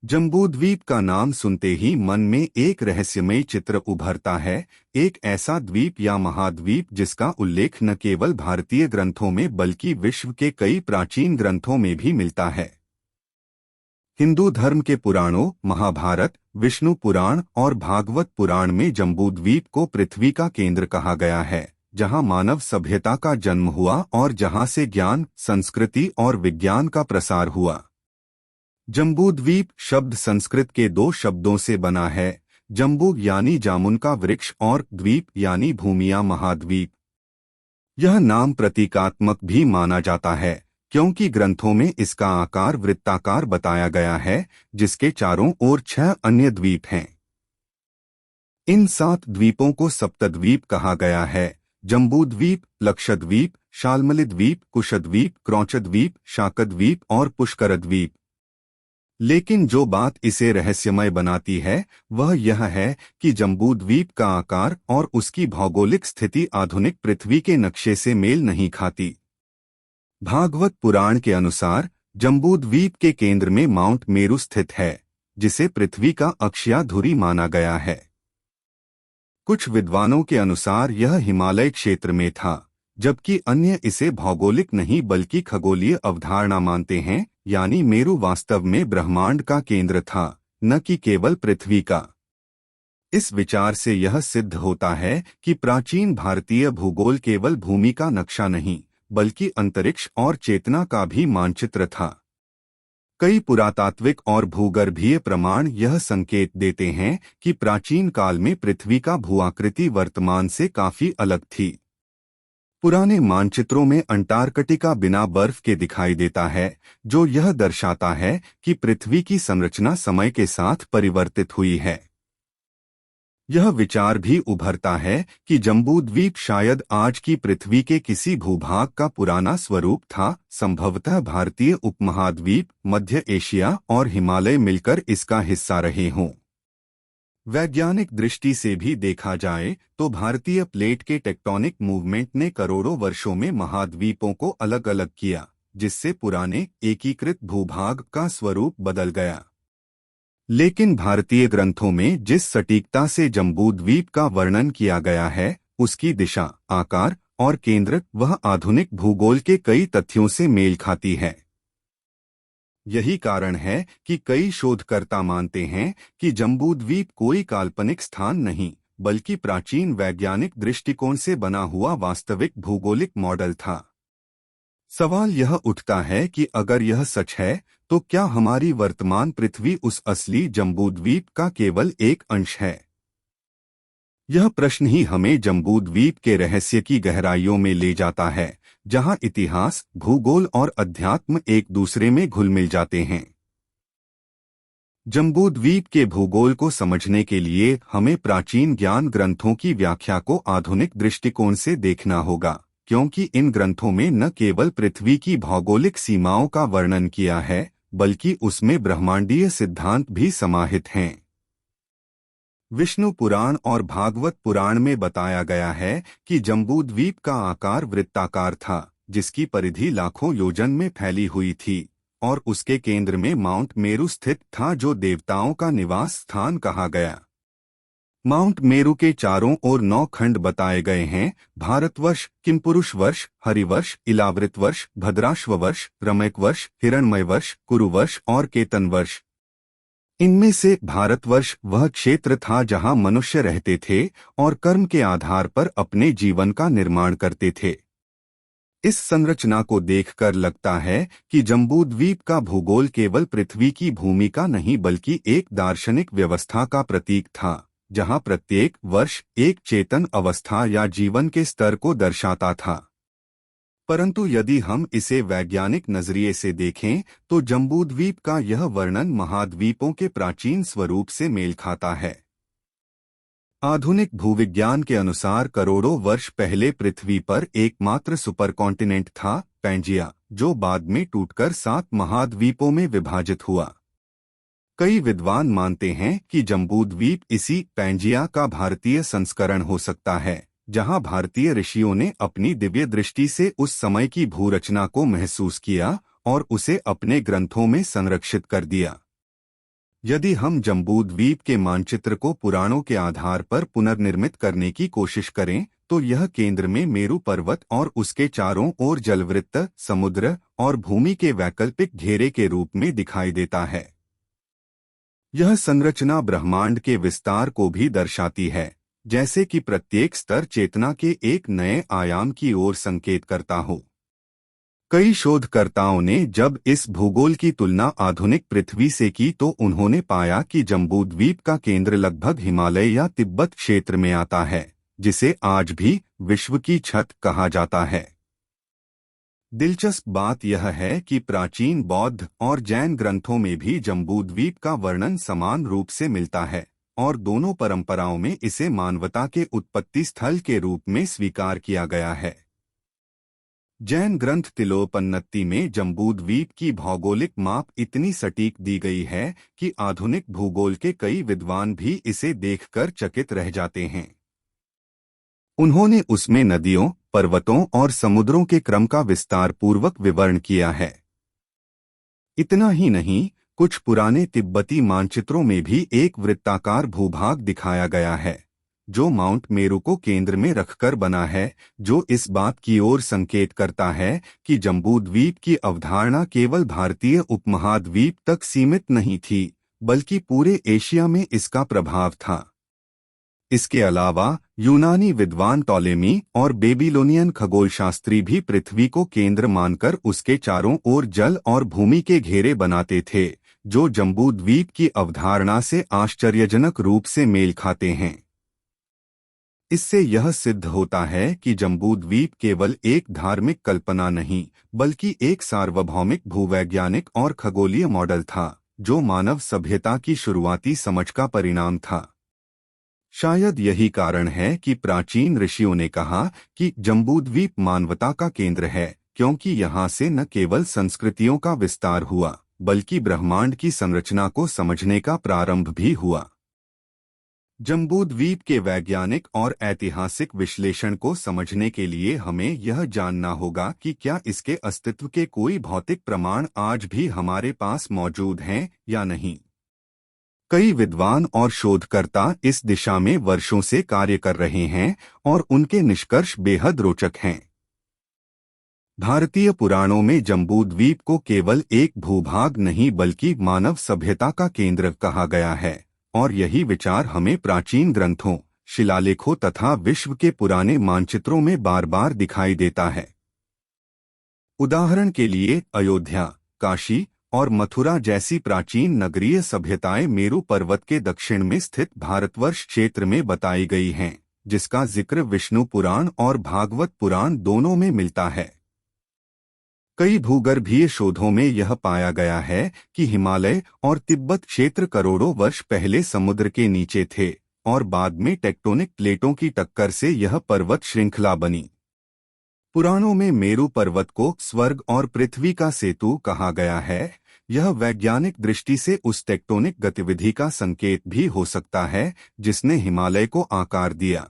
जम्बूद्वीप का नाम सुनते ही मन में एक रहस्यमय चित्र उभरता है। एक ऐसा द्वीप या महाद्वीप जिसका उल्लेख न केवल भारतीय ग्रंथों में बल्कि विश्व के कई प्राचीन ग्रंथों में भी मिलता है। हिंदू धर्म के पुराणों, महाभारत, विष्णु पुराण और भागवत पुराण में जम्बूद्वीप को पृथ्वी का केंद्र कहा गया है, जहां मानव सभ्यता का जन्म हुआ और जहां से ज्ञान, संस्कृति और विज्ञान का प्रसार हुआ। जम्बूद्वीप शब्द संस्कृत के दो शब्दों से बना है, जम्बू यानी जामुन का वृक्ष और द्वीप यानी भूमिया महाद्वीप। यह नाम प्रतीकात्मक भी माना जाता है, क्योंकि ग्रंथों में इसका आकार वृत्ताकार बताया गया है, जिसके चारों ओर 6 अन्य द्वीप हैं। इन 7 द्वीपों को सप्तद्वीप कहा गया है: जम्बूद्वीप, लक्षद्वीप, शाल्मलीद्वीप, कुशद्वीप, क्रौंचद्वीप, शाकद्वीप और पुष्करद्वीप। लेकिन जो बात इसे रहस्यमय बनाती है वह यह है कि जम्बूद्वीप का आकार और उसकी भौगोलिक स्थिति आधुनिक पृथ्वी के नक्शे से मेल नहीं खाती। भागवत पुराण के अनुसार जम्बूद्वीप के केंद्र में माउंट मेरू स्थित है, जिसे पृथ्वी का अक्षीय धुरी माना गया है। कुछ विद्वानों के अनुसार यह हिमालय क्षेत्र में था, जबकि अन्य इसे भौगोलिक नहीं बल्कि खगोलीय अवधारणा मानते हैं, यानी मेरू वास्तव में ब्रह्मांड का केंद्र था, न कि केवल पृथ्वी का। इस विचार से यह सिद्ध होता है कि प्राचीन भारतीय भूगोल केवल भूमि का नक्शा नहीं बल्कि अंतरिक्ष और चेतना का भी मानचित्र था। कई पुरातात्विक और भूगर्भीय प्रमाण यह संकेत देते हैं कि प्राचीन काल में पृथ्वी का भूआकृति वर्तमान से काफी अलग थी। पुराने मानचित्रों में अंटार्कटिका बिना बर्फ के दिखाई देता है, जो यह दर्शाता है कि पृथ्वी की संरचना समय के साथ परिवर्तित हुई है। यह विचार भी उभरता है कि जम्बूद्वीप शायद आज की पृथ्वी के किसी भूभाग का पुराना स्वरूप था, संभवतः भारतीय उपमहाद्वीप, मध्य एशिया और हिमालय मिलकर इसका हिस्सा रहे हों। वैज्ञानिक दृष्टि से भी देखा जाए तो भारतीय प्लेट के टेक्टोनिक मूवमेंट ने करोड़ों वर्षों में महाद्वीपों को अलग अलग किया, जिससे पुराने एकीकृत भूभाग का स्वरूप बदल गया। लेकिन भारतीय ग्रंथों में जिस सटीकता से जम्बूद्वीप का वर्णन किया गया है, उसकी दिशा, आकार और केंद्र वह आधुनिक भूगोल के कई तथ्यों से मेल खाती है। यही कारण है कि कई शोधकर्ता मानते हैं कि जम्बूद्वीप कोई काल्पनिक स्थान नहीं बल्कि प्राचीन वैज्ञानिक दृष्टिकोण से बना हुआ वास्तविक भूगोलिक मॉडल था। सवाल यह उठता है कि अगर यह सच है तो क्या हमारी वर्तमान पृथ्वी उस असली जम्बूद्वीप का केवल एक अंश है? यह प्रश्न ही हमें जम्बूद्वीप के रहस्य की गहराइयों में ले जाता है, जहां इतिहास, भूगोल और अध्यात्म एक दूसरे में घुल मिल जाते हैं। जम्बूद्वीप के भूगोल को समझने के लिए हमें प्राचीन ज्ञान ग्रंथों की व्याख्या को आधुनिक दृष्टिकोण से देखना होगा, क्योंकि इन ग्रंथों में न केवल पृथ्वी की भौगोलिक सीमाओं का वर्णन किया है बल्कि उसमें ब्रह्मांडीय सिद्धांत भी समाहित हैं। विष्णु पुराण और भागवत पुराण में बताया गया है कि जम्बूद्वीप का आकार वृत्ताकार था, जिसकी परिधि लाखों योजन में फैली हुई थी, और उसके केंद्र में माउंट मेरू स्थित था, जो देवताओं का निवास स्थान कहा गया। माउंट मेरू के चारों ओर 9 खंड बताए गए हैं: भारतवर्ष, किमपुरुष वर्ष, हरिवर्ष, इलावृत वर्ष, भद्राश्व वर्ष, रमैक वर्ष, हिरण्मय वर्ष, कुरुवर्ष और केतन वर्ष। इनमें से भारतवर्ष वह क्षेत्र था जहां मनुष्य रहते थे और कर्म के आधार पर अपने जीवन का निर्माण करते थे। इस संरचना को देखकर लगता है कि जम्बूद्वीप का भूगोल केवल पृथ्वी की भूमि का नहीं बल्कि एक दार्शनिक व्यवस्था का प्रतीक था, जहां प्रत्येक वर्ष एक चेतन अवस्था या जीवन के स्तर को दर्शाता था। परंतु यदि हम इसे वैज्ञानिक नजरिए से देखें तो जम्बूद्वीप का यह वर्णन महाद्वीपों के प्राचीन स्वरूप से मेल खाता है। आधुनिक भूविज्ञान के अनुसार करोड़ों वर्ष पहले पृथ्वी पर एकमात्र सुपरकॉन्टिनेंट था, पैंजिया, जो बाद में टूटकर 7 महाद्वीपों में विभाजित हुआ। कई विद्वान मानते हैं कि जम्बूद्वीप इसी पैंजिया का भारतीय संस्करण हो सकता है, जहां भारतीय ऋषियों ने अपनी दिव्य दृष्टि से उस समय की भूरचना को महसूस किया और उसे अपने ग्रंथों में संरक्षित कर दिया। यदि हम जम्बूद्वीप के मानचित्र को पुराणों के आधार पर पुनर्निर्मित करने की कोशिश करें तो यह केंद्र में मेरू पर्वत और उसके चारों ओर जलवृत्त, समुद्र और भूमि के वैकल्पिक घेरे के रूप में दिखाई देता है। यह संरचना ब्रह्मांड के विस्तार को भी दर्शाती है, जैसे कि प्रत्येक स्तर चेतना के एक नए आयाम की ओर संकेत करता हो। कई शोधकर्ताओं ने जब इस भूगोल की तुलना आधुनिक पृथ्वी से की तो उन्होंने पाया कि जम्बूद्वीप का केंद्र लगभग हिमालय या तिब्बत क्षेत्र में आता है, जिसे आज भी विश्व की छत कहा जाता है। दिलचस्प बात यह है कि प्राचीन बौद्ध और जैन ग्रंथों में भी जम्बूद्वीप का वर्णन समान रूप से मिलता है और दोनों परंपराओं में इसे मानवता के उत्पत्ति स्थल के रूप में स्वीकार किया गया है। जैन ग्रंथ तिलोपन्नति में जम्बूद्वीप की भौगोलिक माप इतनी सटीक दी गई है कि आधुनिक भूगोल के कई विद्वान भी इसे देखकर चकित रह जाते हैं। उन्होंने उसमें नदियों, पर्वतों और समुद्रों के क्रम का विस्तार पूर्वक विवरण किया है। इतना ही नहीं, कुछ पुराने तिब्बती मानचित्रों में भी एक वृत्ताकार भूभाग दिखाया गया है, जो माउंट मेरू को केंद्र में रखकर बना है, जो इस बात की ओर संकेत करता है कि जम्बूद्वीप की अवधारणा केवल भारतीय उपमहाद्वीप तक सीमित नहीं थी, बल्कि पूरे एशिया में इसका प्रभाव था। इसके अलावा यूनानी विद्वान टॉलेमी और बेबीलोनियन खगोलशास्त्री भी पृथ्वी को केंद्र मानकर उसके चारों ओर जल और भूमि के घेरे बनाते थे, जो जम्बूद्वीप की अवधारणा से आश्चर्यजनक रूप से मेल खाते हैं। इससे यह सिद्ध होता है कि जम्बूद्वीप केवल एक धार्मिक कल्पना नहीं, बल्कि एक सार्वभौमिक भूवैज्ञानिक और खगोलीय मॉडल था, जो मानव सभ्यता की शुरुआती समझ का परिणाम था। शायद यही कारण है कि प्राचीन ऋषियों ने कहा कि जम्बूद्वीप मानवता का केंद्र है, क्योंकि यहाँ से न केवल संस्कृतियों का विस्तार हुआ, बल्कि ब्रह्मांड की संरचना को समझने का प्रारंभ भी हुआ। जम्बूद्वीप के वैज्ञानिक और ऐतिहासिक विश्लेषण को समझने के लिए हमें यह जानना होगा कि क्या इसके अस्तित्व के कोई भौतिक प्रमाण आज भी हमारे पास मौजूद हैं या नहीं। कई विद्वान और शोधकर्ता इस दिशा में वर्षों से कार्य कर रहे हैं और उनके निष्कर्ष बेहद रोचक हैं। भारतीय पुराणों में जम्बूद्वीप को केवल एक भूभाग नहीं बल्कि मानव सभ्यता का केंद्र कहा गया है, और यही विचार हमें प्राचीन ग्रंथों, शिलालेखों तथा विश्व के पुराने मानचित्रों में बार बार दिखाई देता है। उदाहरण के लिए अयोध्या, काशी और मथुरा जैसी प्राचीन नगरीय सभ्यताएं मेरू पर्वत के दक्षिण में स्थित भारतवर्ष क्षेत्र में बताई गई हैं, जिसका जिक्र विष्णु पुराण और भागवत पुराण दोनों में मिलता है। कई भूगर्भीय शोधों में यह पाया गया है कि हिमालय और तिब्बत क्षेत्र करोड़ों वर्ष पहले समुद्र के नीचे थे और बाद में टेक्टोनिक प्लेटों की टक्कर से यह पर्वत श्रृंखला बनी। पुराणों में मेरू पर्वत को स्वर्ग और पृथ्वी का सेतु कहा गया है। यह वैज्ञानिक दृष्टि से उस टेक्टोनिक गतिविधि का संकेत भी हो सकता है जिसने हिमालय को आकार दिया।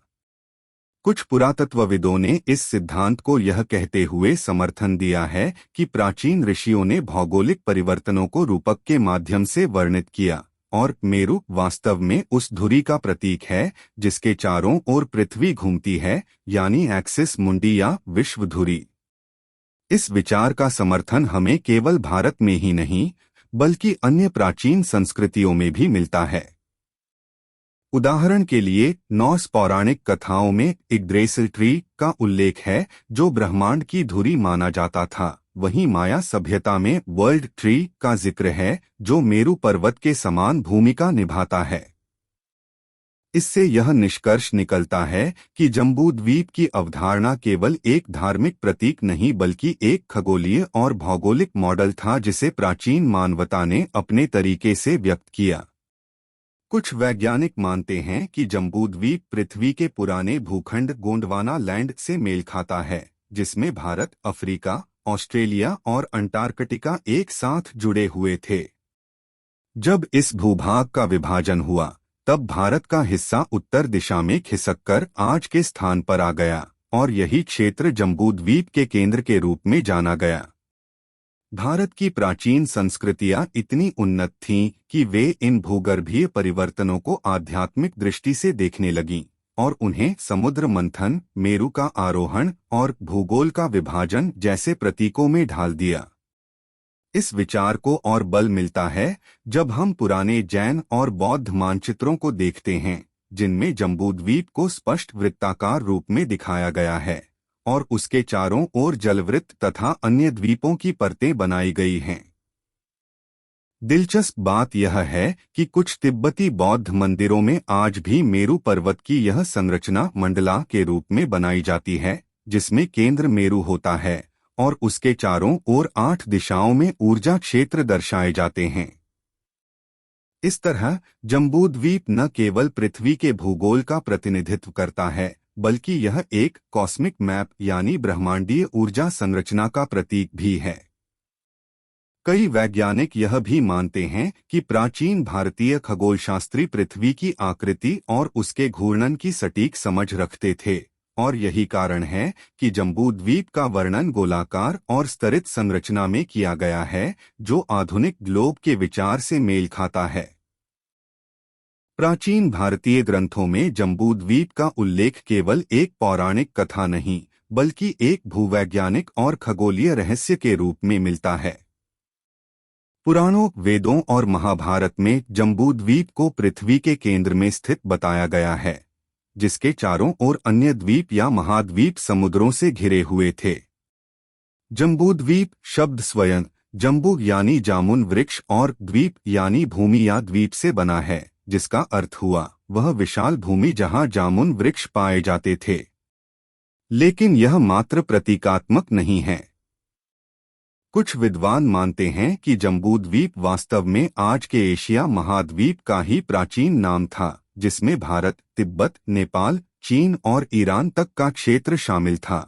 कुछ पुरातत्वविदों ने इस सिद्धांत को यह कहते हुए समर्थन दिया है कि प्राचीन ऋषियों ने भौगोलिक परिवर्तनों को रूपक के माध्यम से वर्णित किया और मेरू वास्तव में उस धुरी का प्रतीक है जिसके चारों ओर पृथ्वी घूमती है, यानी एक्सिस मुंडी या विश्व धुरी। इस विचार का समर्थन हमें केवल भारत में ही नहीं बल्कि अन्य प्राचीन संस्कृतियों में भी मिलता है। उदाहरण के लिए नॉर्स पौराणिक कथाओं में इग्द्रेसिल ट्री का उल्लेख है जो ब्रह्मांड की धुरी माना जाता था। वहीं माया सभ्यता में वर्ल्ड ट्री का जिक्र है जो मेरू पर्वत के समान भूमिका निभाता है। इससे यह निष्कर्ष निकलता है कि जम्बूद्वीप की अवधारणा केवल एक धार्मिक प्रतीक नहीं बल्कि एक खगोलीय और भौगोलिक मॉडल था जिसे प्राचीन मानवता ने अपने तरीके से व्यक्त किया। कुछ वैज्ञानिक मानते हैं कि जम्बूद्वीप पृथ्वी के पुराने भूखंड गोंडवाना लैंड से मेल खाता है, जिसमें भारत, अफ्रीका, ऑस्ट्रेलिया और अंटार्कटिका एक साथ जुड़े हुए थे। जब इस भूभाग का विभाजन हुआ तब भारत का हिस्सा उत्तर दिशा में खिसककर आज के स्थान पर आ गया और यही क्षेत्र जम्बूद्वीप के केंद्र के रूप में जाना गया। भारत की प्राचीन संस्कृतियां इतनी उन्नत थीं कि वे इन भूगर्भीय परिवर्तनों को आध्यात्मिक दृष्टि से देखने लगीं और उन्हें समुद्र मंथन, मेरु का आरोहण और भूगोल का विभाजन जैसे प्रतीकों में ढाल दिया। इस विचार को और बल मिलता है जब हम पुराने जैन और बौद्ध मानचित्रों को देखते हैं, जिनमें जम्बूद्वीप को स्पष्ट वृत्ताकार रूप में दिखाया गया है और उसके चारों ओर जलवृत्त तथा अन्य द्वीपों की परतें बनाई गई हैं। दिलचस्प बात यह है कि कुछ तिब्बती बौद्ध मंदिरों में आज भी मेरु पर्वत की यह संरचना मंडला के रूप में बनाई जाती है, जिसमें केंद्र मेरु होता है और उसके चारों ओर 8 दिशाओं में ऊर्जा क्षेत्र दर्शाए जाते हैं। इस तरह जम्बूद्वीप न केवल पृथ्वी के भूगोल का प्रतिनिधित्व करता है, बल्कि यह एक कॉस्मिक मैप यानी ब्रह्मांडीय ऊर्जा संरचना का प्रतीक भी है। कई वैज्ञानिक यह भी मानते हैं कि प्राचीन भारतीय खगोलशास्त्री पृथ्वी की आकृति और उसके घूर्णन की सटीक समझ रखते थे और यही कारण है कि जम्बूद्वीप का वर्णन गोलाकार और स्तरित संरचना में किया गया है, जो आधुनिक ग्लोब के विचार से मेल खाता है। प्राचीन भारतीय ग्रंथों में जम्बूद्वीप का उल्लेख केवल एक पौराणिक कथा नहीं, बल्कि एक भूवैज्ञानिक और खगोलीय रहस्य के रूप में मिलता है। पुराणों, वेदों और महाभारत में जम्बूद्वीप को पृथ्वी के केंद्र में स्थित बताया गया है, जिसके चारों ओर अन्य द्वीप या महाद्वीप समुद्रों से घिरे हुए थे। जम्बूद्वीप शब्द स्वयं जम्बू यानी जामुन वृक्ष और द्वीप यानी भूमि या द्वीप से बना है, जिसका अर्थ हुआ वह विशाल भूमि जहां जामुन वृक्ष पाए जाते थे। लेकिन यह मात्र प्रतीकात्मक नहीं है। कुछ विद्वान मानते हैं कि जम्बूद्वीप वास्तव में आज के एशिया महाद्वीप का ही प्राचीन नाम था, जिसमें भारत, तिब्बत, नेपाल, चीन और ईरान तक का क्षेत्र शामिल था।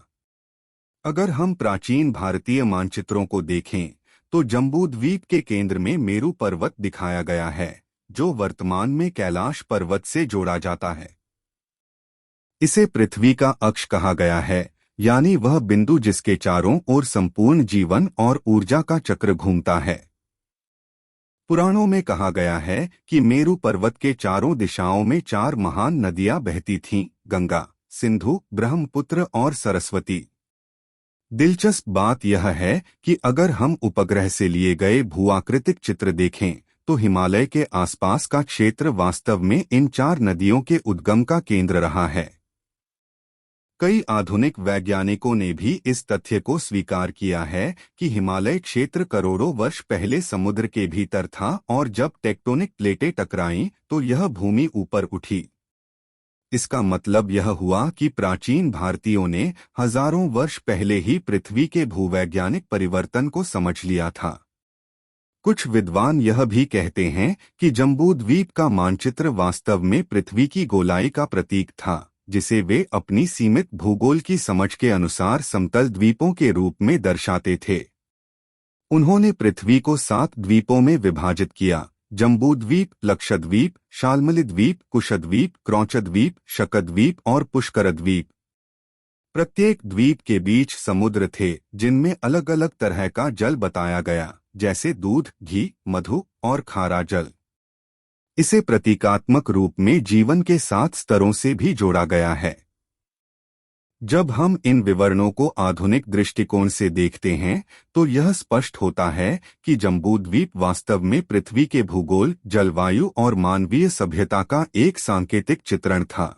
अगर हम प्राचीन भारतीय मानचित्रों को देखें तो जम्बूद्वीप के केंद्र में मेरु पर्वत दिखाया गया है, जो वर्तमान में कैलाश पर्वत से जोड़ा जाता है। इसे पृथ्वी का अक्ष कहा गया है, यानी वह बिंदु जिसके चारों ओर संपूर्ण जीवन और ऊर्जा का चक्र घूमता है। पुराणों में कहा गया है कि मेरु पर्वत के चारों दिशाओं में 4 महान नदियां बहती थीं, गंगा, सिंधु, ब्रह्मपुत्र और सरस्वती। दिलचस्प बात यह है कि अगर हम उपग्रह से लिए गए भूआकृतिक चित्र देखें तो हिमालय के आसपास का क्षेत्र वास्तव में इन 4 नदियों के उद्गम का केंद्र रहा है। कई आधुनिक वैज्ञानिकों ने भी इस तथ्य को स्वीकार किया है कि हिमालय क्षेत्र करोड़ों वर्ष पहले समुद्र के भीतर था और जब टेक्टोनिक प्लेटें टकराईं तो यह भूमि ऊपर उठी। इसका मतलब यह हुआ कि प्राचीन भारतीयों ने हजारों वर्ष पहले ही पृथ्वी के भूवैज्ञानिक परिवर्तन को समझ लिया था। कुछ विद्वान यह भी कहते हैं कि जम्बूद्वीप का मानचित्र वास्तव में पृथ्वी की गोलाई का प्रतीक था, जिसे वे अपनी सीमित भूगोल की समझ के अनुसार समतल द्वीपों के रूप में दर्शाते थे। उन्होंने पृथ्वी को 7 द्वीपों में विभाजित किया: जम्बूद्वीप, लक्षद्वीप, शाल्मलीद्वीप, कुशद्वीप, क्रौंचद्वीप, शकद्वीप और पुष्करद्वीप। प्रत्येक द्वीप के बीच समुद्र थे, जिनमें अलग अलग तरह का जल बताया गया, जैसे दूध, घी, मधु और खारा जल। इसे प्रतीकात्मक रूप में जीवन के 7 स्तरों से भी जोड़ा गया है। जब हम इन विवरणों को आधुनिक दृष्टिकोण से देखते हैं तो यह स्पष्ट होता है कि जम्बूद्वीप वास्तव में पृथ्वी के भूगोल, जलवायु और मानवीय सभ्यता का एक सांकेतिक चित्रण था।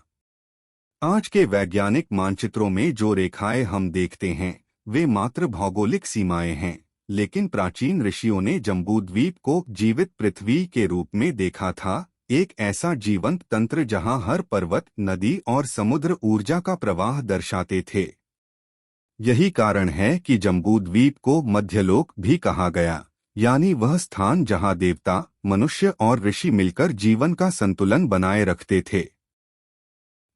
आज के वैज्ञानिक मानचित्रों में जो रेखाएं हम देखते हैं वे मात्र भौगोलिक सीमाएं हैं, लेकिन प्राचीन ऋषियों ने जम्बूद्वीप को जीवित पृथ्वी के रूप में देखा था, एक ऐसा जीवंत तंत्र जहां हर पर्वत, नदी और समुद्र ऊर्जा का प्रवाह दर्शाते थे। यही कारण है कि जम्बूद्वीप को मध्यलोक भी कहा गया, यानी वह स्थान जहां देवता, मनुष्य और ऋषि मिलकर जीवन का संतुलन बनाए रखते थे।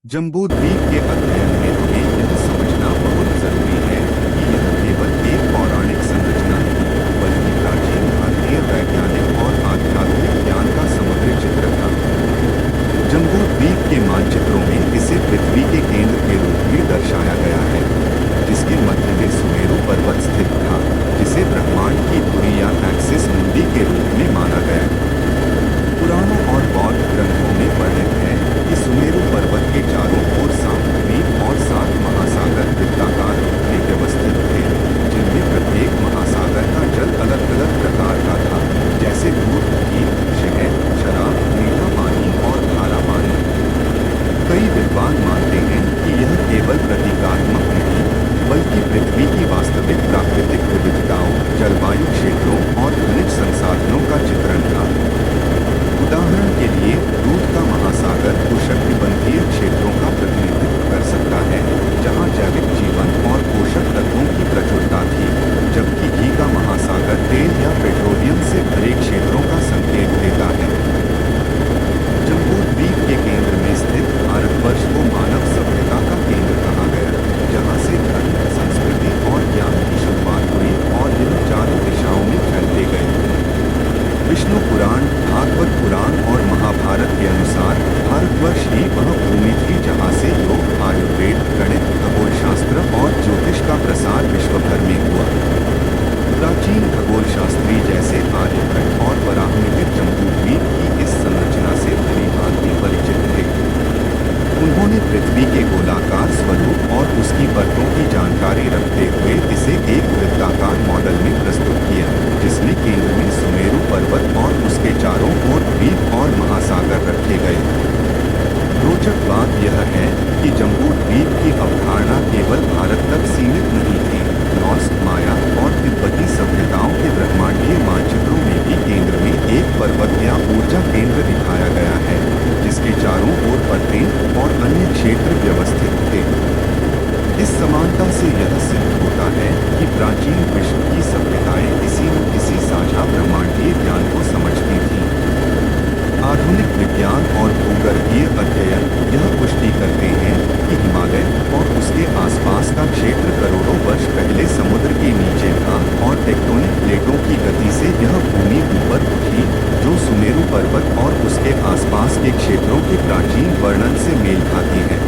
जम्बूद्वीप के अध्ययन में हमें यह समझना बहुत जरूरी है कि यह केवल एक पौराणिक संरचना नहीं, बल्कि प्राचीन भारतीय वैज्ञानिक और आध्यात्मिक ज्ञान का समग्र चित्र था। जम्बूद्वीप के मानचित्रों में इसे पृथ्वी के केंद्र के रूप में दर्शाया गया है, जिसके मध्य में सुमेरु पर्वत स्थित था, जिसे जिसे ब्रह्मांड की धुरी या एक्सिस मुंडी के रूप में माना गया। पुराणों और बौद्ध ग्रंथों में वर्णित है कि सुमेरु पर्वत के चारों ओर 7 द्वीप और 7 महासागर वृत्ताकार रूप में व्यवस्थित थे, जिनमें प्रत्येक महासागर का जल अलग अलग प्रकार का था, जैसे दूध, घी, शहद, शराब, मीठा पानी और खारा पानी। कई विद्वान मानते हैं कि यह केवल प्रतीकात्मक नहीं, बल्कि पृथ्वी की वास्तविक प्राकृतिक विविधताओं, जलवायु क्षेत्रों और खनिज संसाधनों का चित्रण था। उदाहरण के लिए, दूध का महासागर उष्णकटिबंधीय क्षेत्रों का प्रतिनिधित्व कर सकता है, जहां जैविक जीवन और पोषक तत्वों की प्रचुरता थी, जबकि घी का महासागर तेल या पेट्रोलियम से भरे क्षेत्रों का संकेत देता है। जम्बूद्वीप के केंद्र में स्थित भारतवर्ष को मानव सभ्यता का केंद्र कहा गया, जहां से धर्म, संस्कृति और ज्ञान की शुरुआत हुई और यह चारों दिशाओं में फैलते गए। विष्णु पुराण, भागवत पुराण और महाभारत के अनुसार भारतवर्ष ही वह भूमि थी जहाँ से योग, आयुर्वेद, गणित, खगोलशास्त्र और ज्योतिष का प्रसार विश्व भर में हुआ। प्राचीन खगोलशास्त्री जैसे आर्यभट्ट और वराहमिहिर जम्बूद्वीप की इस संरचना से भलीभांति परिचित थे। उन्होंने पृथ्वी के गोलाकार स्वरूप और उसकी परतों की जानकारी रखते हुए इसे एक वृत्ताकार मॉडल में प्रस्तुत किया, जिसमें केंद्र में सुमेरु पर्वत और उसके चारों ओर द्वीप और महासागर रखे गए। रोचक बात यह है कि जम्बूद्वीप की अवधारणा केवल भारत तक सीमित नहीं थी। नॉर्स, माया और तिब्बती सभ्यताओं के ब्रह्मांडीय मानचित्रों में भी केंद्र में एक पर्वत या ऊर्जा केंद्र दिखाया गया है, जिसके चारों ओर परतें और अन्य क्षेत्र व्यवस्थित थे। इस समानता से यह सिद्ध होता है कि प्राचीन विश्व की सभ्यताएं किसी न किसी साझा ब्रह्मांडीय ज्ञान को समझती थीं। आधुनिक विज्ञान और भूगर्भीय अध्ययन यह पुष्टि करते हैं कि हिमालय और उसके आसपास का क्षेत्र करोड़ों वर्ष पहले समुद्र के नीचे था और टेक्टोनिक प्लेटों की गति से यह भूमि ऊपर उठी, जो सुमेरु पर्वत और उसके आसपास के क्षेत्रों के प्राचीन वर्णन से मेल खाती है।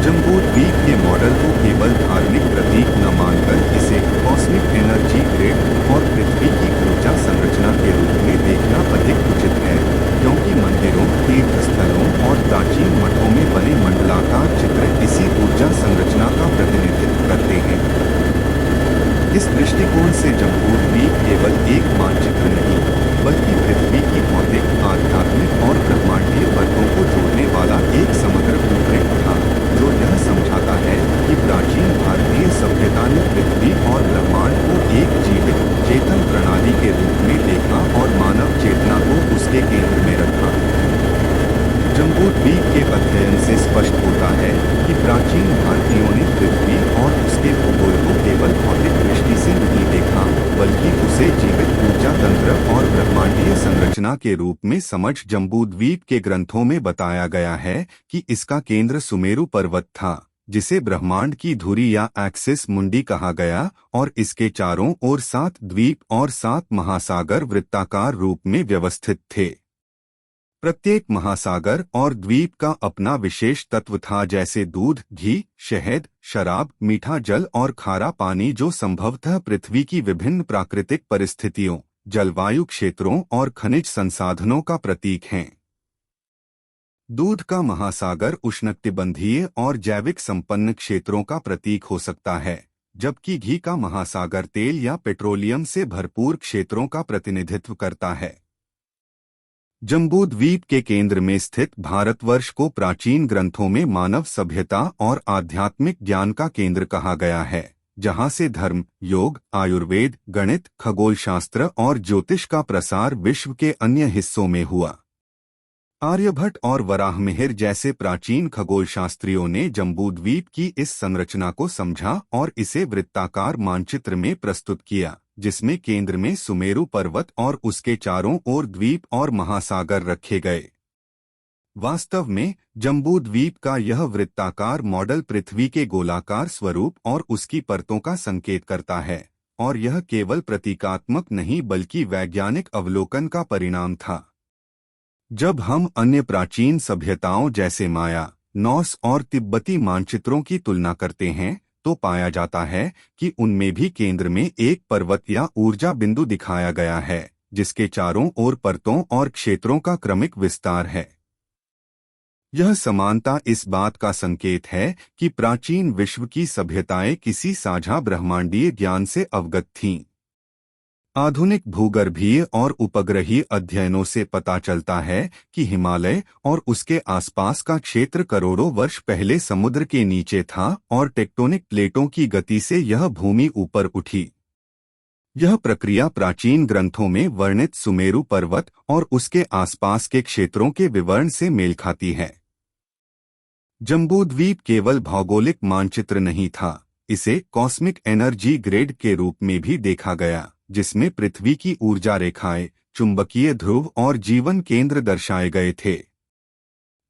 जम्बूद्वीप के मॉडल को केवल धार्मिक प्रतीक न मानकर इसे कॉस्मिक एनर्जी ग्रिड और पृथ्वी की ऊर्जा संरचना के रूप में देखना अधिक उचित है, क्योंकि मंदिरों, तीर्थस्थलों और प्राचीन मठों में बने मंडलाकार चित्र इसी ऊर्जा संरचना का प्रतिनिधित्व करते हैं। इस दृष्टिकोण से जम्बूद्वीप केवल एक मानचित्र नहीं, बल्कि पृथ्वी की भौतिक, आध्यात्मिक और ब्रह्मांडीय परतों को जोड़ने वाला एक समग्र ब्लूप्रिंट था, जो यह समझाता है कि प्राचीन भारतीय सभ्यता ने पृथ्वी और ब्रह्मांड को एक जीवित, चेतन प्रणाली के रूप में देखा और मानव चेतना को उसके केंद्र में रखा। जम्बूद्वीप के अध्ययन से स्पष्ट होता है कि प्राचीन भारतीयों ने पृथ्वी और उसके भूगोल को केवल भौतिक दृष्टि से नहीं देखा, बल्कि उसे जीवित ऊर्जा तंत्र और ब्रह्मांडीय संरचना के रूप में समझ। जम्बूद्वीप के ग्रंथों में बताया गया है कि इसका केंद्र सुमेरु पर्वत था, जिसे ब्रह्मांड की धुरी या एक्सिस मुंडी कहा गया, और इसके चारों ओर 7 द्वीप और 7 महासागर वृत्ताकार रूप में व्यवस्थित थे। प्रत्येक महासागर और द्वीप का अपना विशेष तत्व था, जैसे दूध, घी, शहद, शराब, मीठा जल और खारा पानी, जो संभवतः पृथ्वी की विभिन्न प्राकृतिक परिस्थितियों, जलवायु क्षेत्रों और खनिज संसाधनों का प्रतीक हैं। दूध का महासागर उष्णकटिबंधीय और जैविक संपन्न क्षेत्रों का प्रतीक हो सकता है, जबकि घी का महासागर तेल या पेट्रोलियम से भरपूर क्षेत्रों का प्रतिनिधित्व करता है। जम्बूद्वीप के केंद्र में स्थित भारतवर्ष को प्राचीन ग्रंथों में मानव सभ्यता और आध्यात्मिक ज्ञान का केंद्र कहा गया है, जहां से धर्म, योग, आयुर्वेद, गणित, खगोलशास्त्र और ज्योतिष का प्रसार विश्व के अन्य हिस्सों में हुआ। आर्यभट्ट और वराहमिहिर जैसे प्राचीन खगोलशास्त्रियों ने जम्बूद्वीप की इस संरचना को समझा और इसे वृत्ताकार मानचित्र में प्रस्तुत किया, जिसमें केंद्र में सुमेरु पर्वत और उसके चारों ओर द्वीप और महासागर रखे गए। वास्तव में जम्बूद्वीप का यह वृत्ताकार मॉडल पृथ्वी के गोलाकार स्वरूप और उसकी परतों का संकेत करता है, और यह केवल प्रतीकात्मक नहीं बल्कि वैज्ञानिक अवलोकन का परिणाम था। जब हम अन्य प्राचीन सभ्यताओं जैसे माया, नॉर्स और तिब्बती मानचित्रों की तुलना करते हैं, तो पाया जाता है कि उनमें भी केंद्र में एक पर्वत या ऊर्जा बिंदु दिखाया गया है, जिसके चारों ओर परतों और क्षेत्रों का क्रमिक विस्तार है। यह समानता इस बात का संकेत है कि प्राचीन विश्व की सभ्यताएं किसी साझा ब्रह्मांडीय ज्ञान से अवगत थीं। आधुनिक भूगर्भीय और उपग्रहीय अध्ययनों से पता चलता है कि हिमालय और उसके आसपास का क्षेत्र करोड़ों वर्ष पहले समुद्र के नीचे था और टेक्टोनिक प्लेटों की गति से यह भूमि ऊपर उठी। यह प्रक्रिया प्राचीन ग्रंथों में वर्णित सुमेरु पर्वत और उसके आसपास के क्षेत्रों के विवरण से मेल खाती है। जम्बूद्वीप केवल भौगोलिक मानचित्र नहीं था, इसे कॉस्मिक एनर्जी ग्रिड के रूप में भी देखा गया, जिसमें पृथ्वी की ऊर्जा रेखाएं, चुंबकीय ध्रुव और जीवन केंद्र दर्शाए गए थे।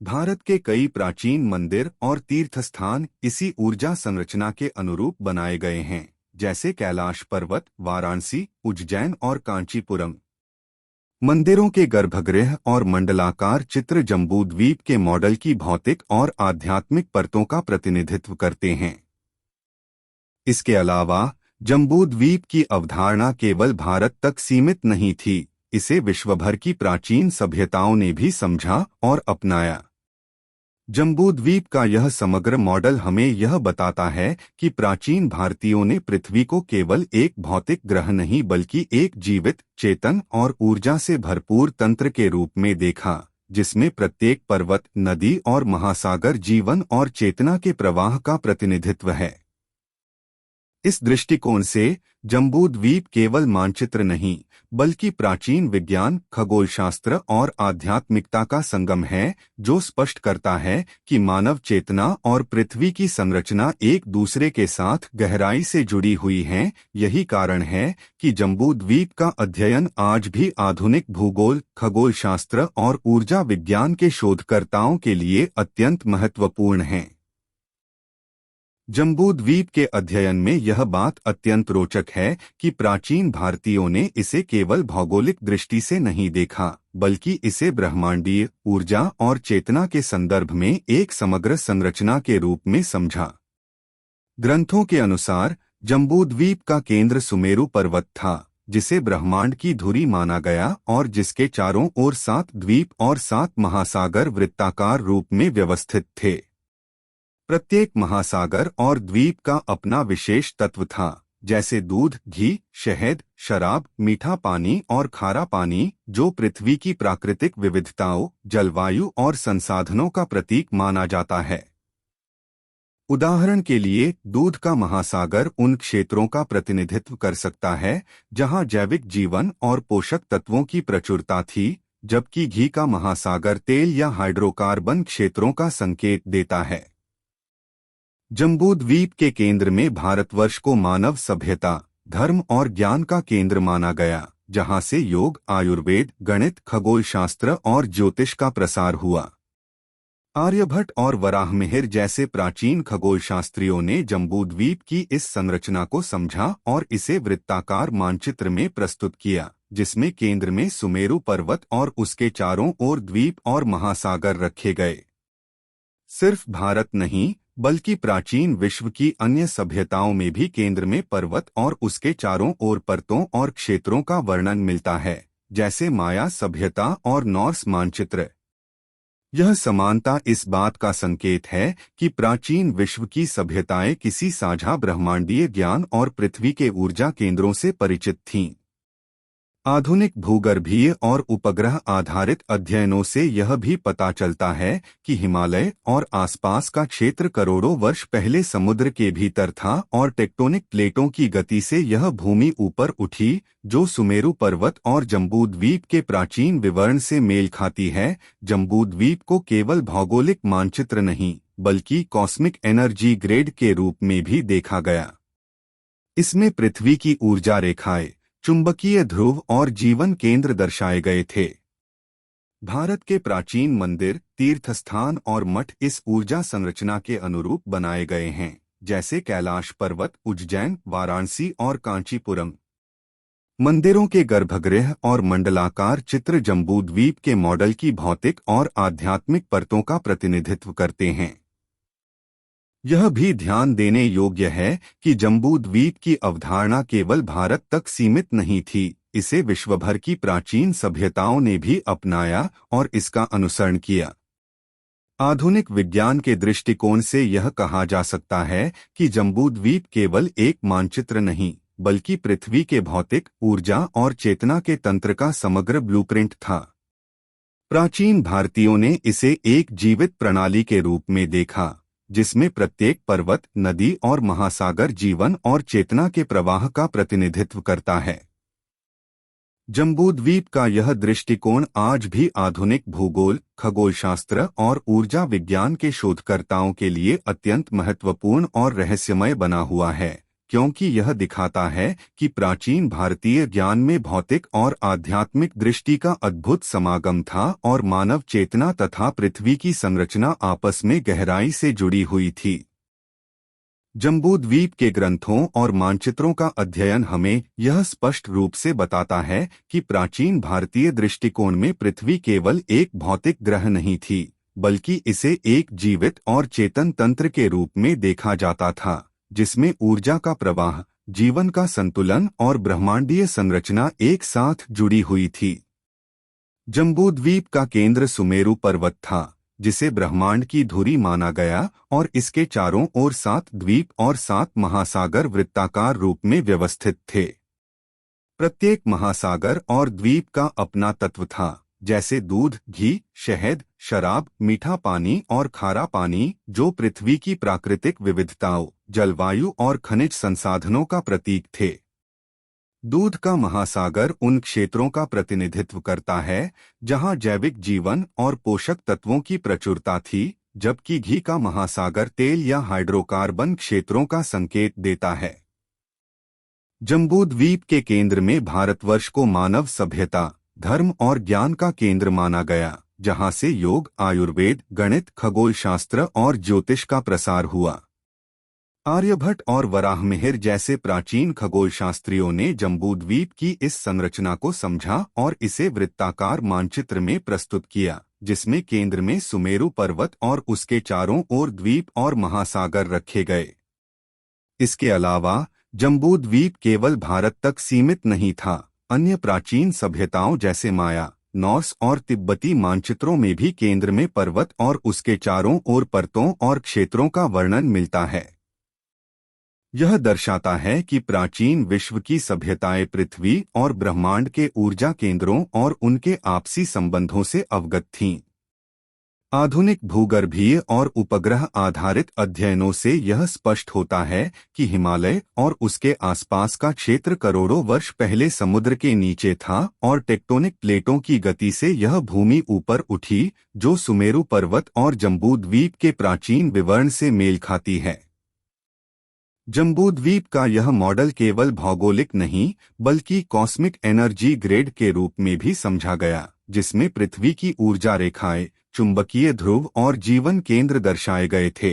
भारत के कई प्राचीन मंदिर और तीर्थस्थान इसी ऊर्जा संरचना के अनुरूप बनाए गए हैं, जैसे कैलाश पर्वत, वाराणसी, उज्जैन और कांचीपुरम। मंदिरों के गर्भगृह और मंडलाकार चित्र जम्बूद्वीप के मॉडल की भौतिक और आध्यात्मिक परतों का प्रतिनिधित्व करते हैं। इसके अलावा जम्बूद्वीप की अवधारणा केवल भारत तक सीमित नहीं थी, इसे विश्वभर की प्राचीन सभ्यताओं ने भी समझा और अपनाया। जम्बूद्वीप का यह समग्र मॉडल हमें यह बताता है कि प्राचीन भारतीयों ने पृथ्वी को केवल एक भौतिक ग्रह नहीं बल्कि एक जीवित, चेतन और ऊर्जा से भरपूर तंत्र के रूप में देखा, जिसमें प्रत्येक पर्वत, नदी और महासागर जीवन और चेतना के प्रवाह का प्रतिनिधित्व है। इस दृष्टिकोण से जम्बूद्वीप केवल मानचित्र नहीं बल्कि प्राचीन विज्ञान, खगोलशास्त्र और आध्यात्मिकता का संगम है, जो स्पष्ट करता है कि मानव चेतना और पृथ्वी की संरचना एक दूसरे के साथ गहराई से जुड़ी हुई हैं। यही कारण है कि जम्बूद्वीप का अध्ययन आज भी आधुनिक भूगोल, खगोलशास्त्र और ऊर्जा विज्ञान के शोधकर्ताओं के लिए अत्यंत महत्वपूर्ण है। जम्बूद्वीप के अध्ययन में यह बात अत्यंत रोचक है कि प्राचीन भारतीयों ने इसे केवल भौगोलिक दृष्टि से नहीं देखा, बल्कि इसे ब्रह्मांडीय, ऊर्जा और चेतना के संदर्भ में एक समग्र संरचना के रूप में समझा। ग्रंथों के अनुसार जम्बूद्वीप का केंद्र सुमेरु पर्वत था, जिसे ब्रह्मांड की धुरी माना गया और जिसके चारों ओर 7 द्वीप और 7 महासागर वृत्ताकार रूप में व्यवस्थित थे। प्रत्येक महासागर और द्वीप का अपना विशेष तत्व था, जैसे दूध, घी, शहद, शराब, मीठा पानी और खारा पानी, जो पृथ्वी की प्राकृतिक विविधताओं, जलवायु और संसाधनों का प्रतीक माना जाता है। उदाहरण के लिए, दूध का महासागर उन क्षेत्रों का प्रतिनिधित्व कर सकता है जहां जैविक जीवन और पोषक तत्वों की प्रचुरता थी, जबकि घी का महासागर तेल या हाइड्रोकार्बन क्षेत्रों का संकेत देता है। जम्बूद्वीप के केंद्र में भारतवर्ष को मानव सभ्यता, धर्म और ज्ञान का केंद्र माना गया, जहां से योग, आयुर्वेद, गणित, खगोलशास्त्र और ज्योतिष का प्रसार हुआ। आर्यभट्ट और वराहमिहिर जैसे प्राचीन खगोलशास्त्रियों ने जम्बूद्वीप की इस संरचना को समझा और इसे वृत्ताकार मानचित्र में प्रस्तुत किया, जिसमें केंद्र में सुमेरु पर्वत और उसके चारों ओर द्वीप और महासागर रखे गए। सिर्फ भारत नहीं बल्कि प्राचीन विश्व की अन्य सभ्यताओं में भी केंद्र में पर्वत और उसके चारों ओर परतों और क्षेत्रों का वर्णन मिलता है, जैसे माया सभ्यता और नॉर्स मानचित्र। यह समानता इस बात का संकेत है कि प्राचीन विश्व की सभ्यताएं किसी साझा ब्रह्मांडीय ज्ञान और पृथ्वी के ऊर्जा केंद्रों से परिचित थीं। आधुनिक भूगर्भीय और उपग्रह आधारित अध्ययनों से यह भी पता चलता है कि हिमालय और आसपास का क्षेत्र करोड़ों वर्ष पहले समुद्र के भीतर था और टेक्टोनिक प्लेटों की गति से यह भूमि ऊपर उठी, जो सुमेरु पर्वत और जम्बूद्वीप के प्राचीन विवरण से मेल खाती है। जम्बूद्वीप को केवल भौगोलिक मानचित्र नहीं बल्कि कॉस्मिक एनर्जी ग्रिड के रूप में भी देखा गया। इसमें पृथ्वी की ऊर्जा रेखाएं, चुंबकीय ध्रुव और जीवन केंद्र दर्शाए गए थे। भारत के प्राचीन मंदिर, तीर्थस्थान और मठ इस ऊर्जा संरचना के अनुरूप बनाए गए हैं, जैसे कैलाश पर्वत, उज्जैन, वाराणसी और कांचीपुरम। मंदिरों के गर्भगृह और मंडलाकार चित्र जम्बूद्वीप के मॉडल की भौतिक और आध्यात्मिक परतों का प्रतिनिधित्व करते हैं। यह भी ध्यान देने योग्य है कि जम्बूद्वीप की अवधारणा केवल भारत तक सीमित नहीं थी, इसे विश्वभर की प्राचीन सभ्यताओं ने भी अपनाया और इसका अनुसरण किया। आधुनिक विज्ञान के दृष्टिकोण से यह कहा जा सकता है कि जम्बूद्वीप केवल एक मानचित्र नहीं, बल्कि पृथ्वी के भौतिक, ऊर्जा और चेतना के तंत्र का समग्र ब्लूप्रिंट था। प्राचीन भारतीयों ने इसे एक जीवित प्रणाली के रूप में देखा, जिसमें प्रत्येक पर्वत, नदी और महासागर जीवन और चेतना के प्रवाह का प्रतिनिधित्व करता है। जम्बूद्वीप का यह दृष्टिकोण आज भी आधुनिक भूगोल, खगोलशास्त्र और ऊर्जा विज्ञान के शोधकर्ताओं के लिए अत्यंत महत्वपूर्ण और रहस्यमय बना हुआ है, क्योंकि यह दिखाता है कि प्राचीन भारतीय ज्ञान में भौतिक और आध्यात्मिक दृष्टि का अद्भुत समागम था और मानव चेतना तथा पृथ्वी की संरचना आपस में गहराई से जुड़ी हुई थी। जम्बूद्वीप के ग्रंथों और मानचित्रों का अध्ययन हमें यह स्पष्ट रूप से बताता है कि प्राचीन भारतीय दृष्टिकोण में पृथ्वी केवल एक भौतिक ग्रह नहीं थी, बल्कि इसे एक जीवित और चेतन तंत्र के रूप में देखा जाता था, जिसमें ऊर्जा का प्रवाह, जीवन का संतुलन और ब्रह्मांडीय संरचना एक साथ जुड़ी हुई थी। जम्बूद्वीप का केंद्र सुमेरु पर्वत था, जिसे ब्रह्मांड की धुरी माना गया, और इसके चारों ओर 7 द्वीप और 7 महासागर वृत्ताकार रूप में व्यवस्थित थे। प्रत्येक महासागर और द्वीप का अपना तत्व था, जैसे दूध, घी, शहद, शराब, मीठा पानी और खारा पानी, जो पृथ्वी की प्राकृतिक विविधताओं, जलवायु और खनिज संसाधनों का प्रतीक थे। दूध का महासागर उन क्षेत्रों का प्रतिनिधित्व करता है जहां जैविक जीवन और पोषक तत्वों की प्रचुरता थी, जबकि घी का महासागर तेल या हाइड्रोकार्बन क्षेत्रों का संकेत देता है। जम्बूद्वीप के केंद्र में भारतवर्ष को मानव सभ्यता, धर्म और ज्ञान का केंद्र माना गया, जहां से योग, आयुर्वेद, गणित, खगोलशास्त्र और ज्योतिष का प्रसार हुआ। आर्यभट्ट और वराहमिहिर जैसे प्राचीन खगोलशास्त्रियों ने जम्बूद्वीप की इस संरचना को समझा और इसे वृत्ताकार मानचित्र में प्रस्तुत किया, जिसमें केंद्र में सुमेरु पर्वत और उसके चारों ओर द्वीप और महासागर रखे गए। इसके अलावा जम्बूद्वीप केवल भारत तक सीमित नहीं था, अन्य प्राचीन सभ्यताओं जैसे माया, नॉर्स और तिब्बती मानचित्रों में भी केंद्र में पर्वत और उसके चारों ओर परतों और क्षेत्रों का वर्णन मिलता है। यह दर्शाता है कि प्राचीन विश्व की सभ्यताएं पृथ्वी और ब्रह्मांड के ऊर्जा केंद्रों और उनके आपसी संबंधों से अवगत थीं। आधुनिक भूगर्भीय और उपग्रह आधारित अध्ययनों से यह स्पष्ट होता है कि हिमालय और उसके आसपास का क्षेत्र करोड़ों वर्ष पहले समुद्र के नीचे था और टेक्टोनिक प्लेटों की गति से यह भूमि ऊपर उठी, जो सुमेरु पर्वत और जम्बूद्वीप के प्राचीन विवरण से मेल खाती है। जम्बूद्वीप का यह मॉडल केवल भौगोलिक नहीं, बल्कि कॉस्मिक एनर्जी ग्रिड के रूप में भी समझा गया, जिसमें पृथ्वी की ऊर्जा रेखाएं, चुंबकीय ध्रुव और जीवन केंद्र दर्शाए गए थे।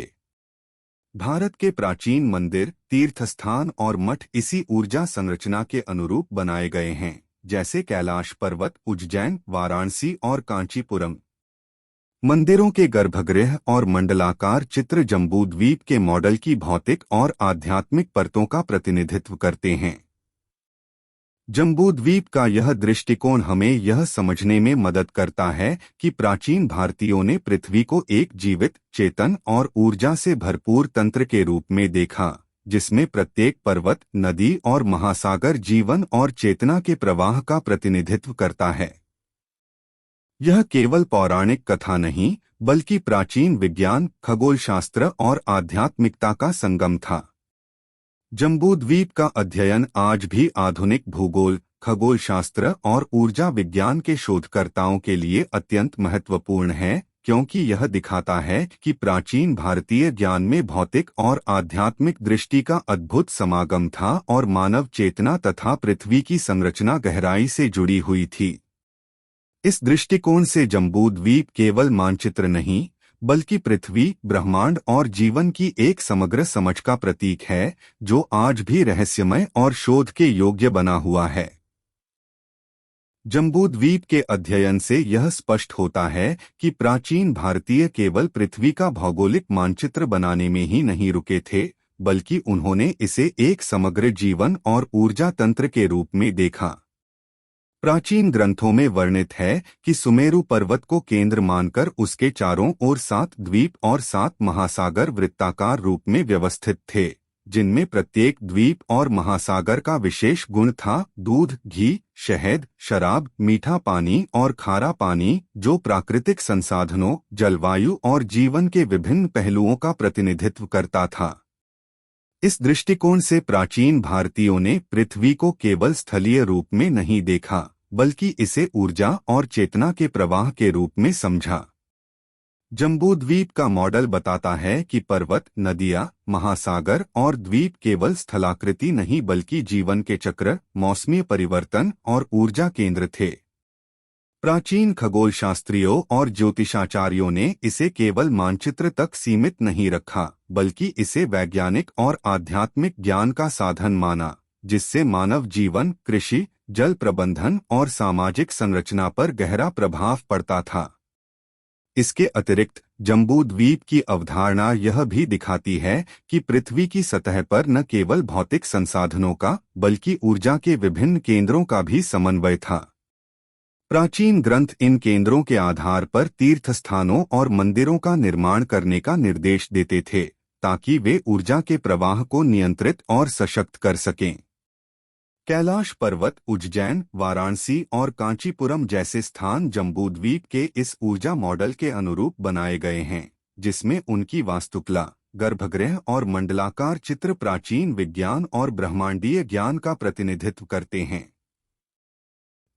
भारत के प्राचीन मंदिर, तीर्थस्थान और मठ इसी ऊर्जा संरचना के अनुरूप बनाए गए हैं, जैसे कैलाश पर्वत, उज्जैन, वाराणसी और कांचीपुरम। मंदिरों के गर्भगृह और मंडलाकार चित्र जम्बूद्वीप के मॉडल की भौतिक और आध्यात्मिक परतों का प्रतिनिधित्व करते हैं। जम्बूद्वीप का यह दृष्टिकोण हमें यह समझने में मदद करता है कि प्राचीन भारतीयों ने पृथ्वी को एक जीवित, चेतन और ऊर्जा से भरपूर तंत्र के रूप में देखा, जिसमें प्रत्येक पर्वत, नदी और महासागर जीवन और चेतना के प्रवाह का प्रतिनिधित्व करता है। यह केवल पौराणिक कथा नहीं, बल्कि प्राचीन विज्ञान, खगोलशास्त्र और आध्यात्मिकता का संगम था। जम्बूद्वीप का अध्ययन आज भी आधुनिक भूगोल, खगोलशास्त्र और ऊर्जा विज्ञान के शोधकर्ताओं के लिए अत्यंत महत्वपूर्ण है, क्योंकि यह दिखाता है कि प्राचीन भारतीय ज्ञान में भौतिक और आध्यात्मिक दृष्टि का अद्भुत समागम था और मानव चेतना तथा पृथ्वी की संरचना गहराई से जुड़ी हुई थी। इस दृष्टिकोण से जम्बूद्वीप केवल मानचित्र नहीं, बल्कि पृथ्वी, ब्रह्मांड और जीवन की एक समग्र समझ का प्रतीक है, जो आज भी रहस्यमय और शोध के योग्य बना हुआ है। जम्बूद्वीप के अध्ययन से यह स्पष्ट होता है कि प्राचीन भारतीय केवल पृथ्वी का भौगोलिक मानचित्र बनाने में ही नहीं रुके थे, बल्कि उन्होंने इसे एक समग्र जीवन और ऊर्जा तंत्र के रूप में देखा। प्राचीन ग्रंथों में वर्णित है कि सुमेरु पर्वत को केंद्र मानकर उसके चारों ओर 7 द्वीप और 7 महासागर वृत्ताकार रूप में व्यवस्थित थे, जिनमें प्रत्येक द्वीप और महासागर का विशेष गुण था दूध, घी, शहद, शराब, मीठा पानी और खारा पानी, जो प्राकृतिक संसाधनों, जलवायु और जीवन के विभिन्न पहलुओं का प्रतिनिधित्व करता था। इस दृष्टिकोण से प्राचीन भारतीयों ने पृथ्वी को केवल स्थलीय रूप में नहीं देखा, बल्कि इसे ऊर्जा और चेतना के प्रवाह के रूप में समझा। जम्बूद्वीप का मॉडल बताता है कि पर्वत, नदियाँ, महासागर और द्वीप केवल स्थलाकृति नहीं बल्कि जीवन के चक्र, मौसमी परिवर्तन और ऊर्जा केंद्र थे। प्राचीन खगोलशास्त्रियों और ज्योतिषाचार्यों ने इसे केवल मानचित्र तक सीमित नहीं रखा, बल्कि इसे वैज्ञानिक और आध्यात्मिक ज्ञान का साधन माना, जिससे मानव जीवन, कृषि, जल प्रबंधन और सामाजिक संरचना पर गहरा प्रभाव पड़ता था। इसके अतिरिक्त जम्बूद्वीप की अवधारणा यह भी दिखाती है कि पृथ्वी की सतह पर न केवल भौतिक संसाधनों का, बल्कि ऊर्जा के विभिन्न केंद्रों का भी समन्वय था। प्राचीन ग्रंथ इन केंद्रों के आधार पर तीर्थस्थानों और मंदिरों का निर्माण करने का निर्देश देते थे, ताकि वे ऊर्जा के प्रवाह को नियंत्रित और सशक्त कर सकें। कैलाश पर्वत, उज्जैन, वाराणसी और कांचीपुरम जैसे स्थान जम्बूद्वीप के इस ऊर्जा मॉडल के अनुरूप बनाए गए हैं, जिसमें उनकी वास्तुकला, गर्भगृह और मंडलाकार चित्र प्राचीन विज्ञान और ब्रह्मांडीय ज्ञान का प्रतिनिधित्व करते हैं।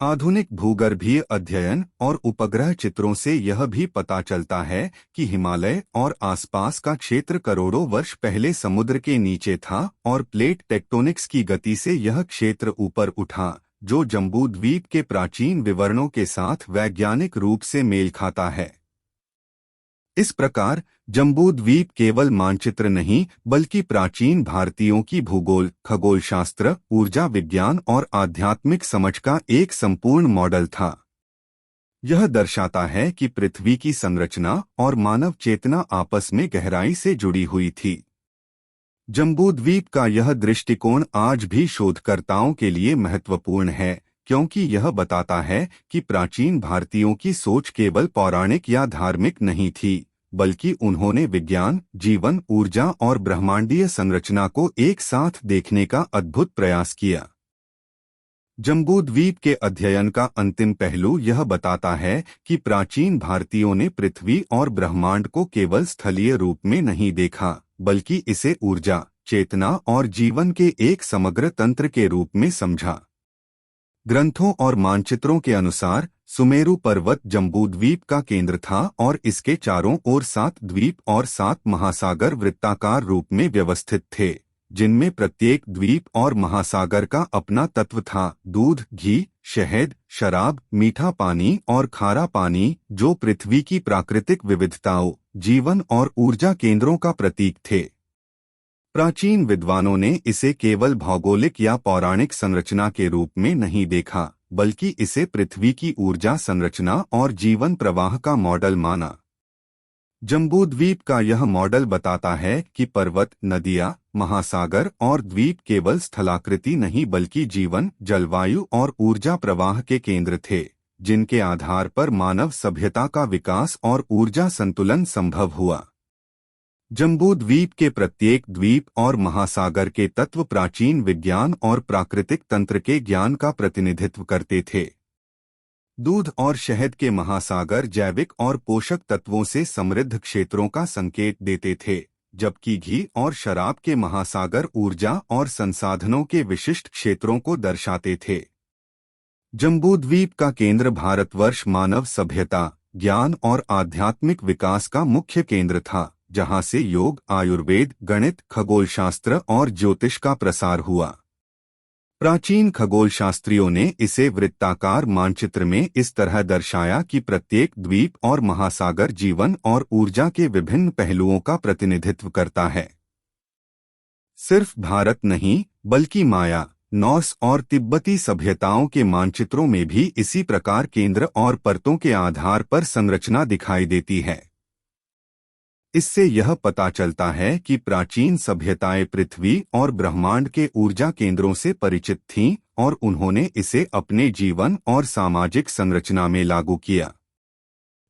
आधुनिक भूगर्भीय अध्ययन और उपग्रह चित्रों से यह भी पता चलता है कि हिमालय और आसपास का क्षेत्र करोड़ों वर्ष पहले समुद्र के नीचे था और प्लेट टेक्टोनिक्स की गति से यह क्षेत्र ऊपर उठा, जो जम्बूद्वीप के प्राचीन विवरणों के साथ वैज्ञानिक रूप से मेल खाता है। इस प्रकार जम्बूद्वीप केवल मानचित्र नहीं, बल्कि प्राचीन भारतीयों की भूगोल, खगोलशास्त्र, ऊर्जा विज्ञान और आध्यात्मिक समझ का एक संपूर्ण मॉडल था। यह दर्शाता है कि पृथ्वी की संरचना और मानव चेतना आपस में गहराई से जुड़ी हुई थी। जम्बूद्वीप का यह दृष्टिकोण आज भी शोधकर्ताओं के लिए महत्वपूर्ण है, क्योंकि यह बताता है कि प्राचीन भारतीयों की सोच केवल पौराणिक या धार्मिक नहीं थी, बल्कि उन्होंने विज्ञान, जीवन, ऊर्जा और ब्रह्मांडीय संरचना को एक साथ देखने का अद्भुत प्रयास किया। जम्बूद्वीप के अध्ययन का अंतिम पहलू यह बताता है कि प्राचीन भारतीयों ने पृथ्वी और ब्रह्मांड को केवल स्थलीय रूप में नहीं देखा, बल्कि इसे ऊर्जा, चेतना और जीवन के एक समग्र तंत्र के रूप में समझा। ग्रंथों और मानचित्रों के अनुसार सुमेरु पर्वत जम्बूद्वीप का केंद्र था और इसके चारों ओर 7 द्वीप और 7 महासागर वृत्ताकार रूप में व्यवस्थित थे, जिनमें प्रत्येक द्वीप और महासागर का अपना तत्व था दूध, घी, शहद, शराब, मीठा पानी और खारा पानी, जो पृथ्वी की प्राकृतिक विविधताओं, जीवन और ऊर्जा केंद्रों का प्रतीक थे। प्राचीन विद्वानों ने इसे केवल भौगोलिक या पौराणिक संरचना के रूप में नहीं देखा, बल्कि इसे पृथ्वी की ऊर्जा संरचना और जीवन प्रवाह का मॉडल माना। जम्बूद्वीप का यह मॉडल बताता है कि पर्वत, नदियाँ, महासागर और द्वीप केवल स्थलाकृति नहीं बल्कि जीवन, जलवायु और ऊर्जा प्रवाह के केंद्र थे, जिनके आधार पर मानव सभ्यता का विकास और ऊर्जा संतुलन संभव हुआ। जम्बूद्वीप के प्रत्येक द्वीप और महासागर के तत्व प्राचीन विज्ञान और प्राकृतिक तंत्र के ज्ञान का प्रतिनिधित्व करते थे। दूध और शहद के महासागर जैविक और पोषक तत्वों से समृद्ध क्षेत्रों का संकेत देते थे, जबकि घी और शराब के महासागर ऊर्जा और संसाधनों के विशिष्ट क्षेत्रों को दर्शाते थे। जम्बूद्वीप का केंद्र भारतवर्ष मानव सभ्यता, ज्ञान और आध्यात्मिक विकास का मुख्य केंद्र था, जहां से योग, आयुर्वेद, गणित, खगोलशास्त्र और ज्योतिष का प्रसार हुआ। प्राचीन खगोलशास्त्रियों ने इसे वृत्ताकार मानचित्र में इस तरह दर्शाया कि प्रत्येक द्वीप और महासागर जीवन और ऊर्जा के विभिन्न पहलुओं का प्रतिनिधित्व करता है। सिर्फ भारत नहीं, बल्कि माया, नॉर्स और तिब्बती सभ्यताओं के मानचित्रों में भी इसी प्रकार केंद्र और परतों के आधार पर संरचना दिखाई देती है। इससे यह पता चलता है कि प्राचीन सभ्यताएं पृथ्वी और ब्रह्मांड के ऊर्जा केंद्रों से परिचित थीं और उन्होंने इसे अपने जीवन और सामाजिक संरचना में लागू किया।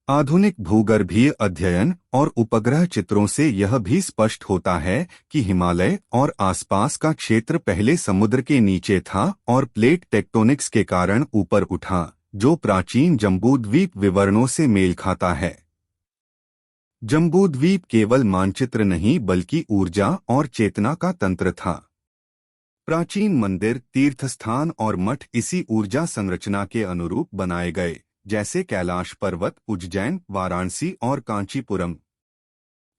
आधुनिक भूगर्भीय अध्ययन और उपग्रह चित्रों से यह भी स्पष्ट होता है कि हिमालय और आसपास का क्षेत्र पहले समुद्र के नीचे था और प्लेट टेक्टोनिक्स के कारण ऊपर उठा, जो प्राचीन जम्बूद्वीप विवरणों से मेल खाता है। जम्बूद्वीप केवल मानचित्र नहीं बल्कि ऊर्जा और चेतना का तंत्र था। प्राचीन मंदिर, तीर्थस्थान और मठ इसी ऊर्जा संरचना के अनुरूप बनाए गए, जैसे कैलाश पर्वत, उज्जैन, वाराणसी और कांचीपुरम।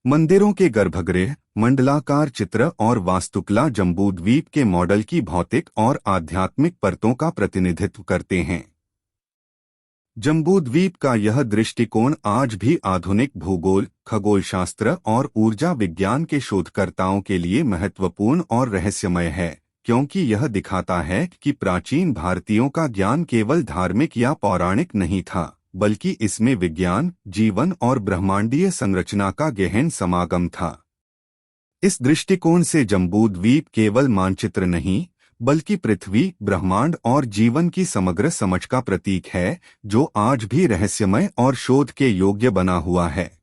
मंदिरों के गर्भगृह, मंडलाकार चित्र और वास्तुकला जम्बूद्वीप के मॉडल की भौतिक और आध्यात्मिक परतों का प्रतिनिधित्व करते हैं। जम्बूद्वीप का यह दृष्टिकोण आज भी आधुनिक भूगोल, खगोलशास्त्र और ऊर्जा विज्ञान के शोधकर्ताओं के लिए महत्वपूर्ण और रहस्यमय है, क्योंकि यह दिखाता है कि प्राचीन भारतीयों का ज्ञान केवल धार्मिक या पौराणिक नहीं था, बल्कि इसमें विज्ञान, जीवन और ब्रह्मांडीय संरचना का गहन समागम था। इस दृष्टिकोण से जम्बूद्वीप केवल मानचित्र नहीं, बल्कि पृथ्वी, ब्रह्मांड और जीवन की समग्र समझ का प्रतीक है, जो आज भी रहस्यमय और शोध के योग्य बना हुआ है।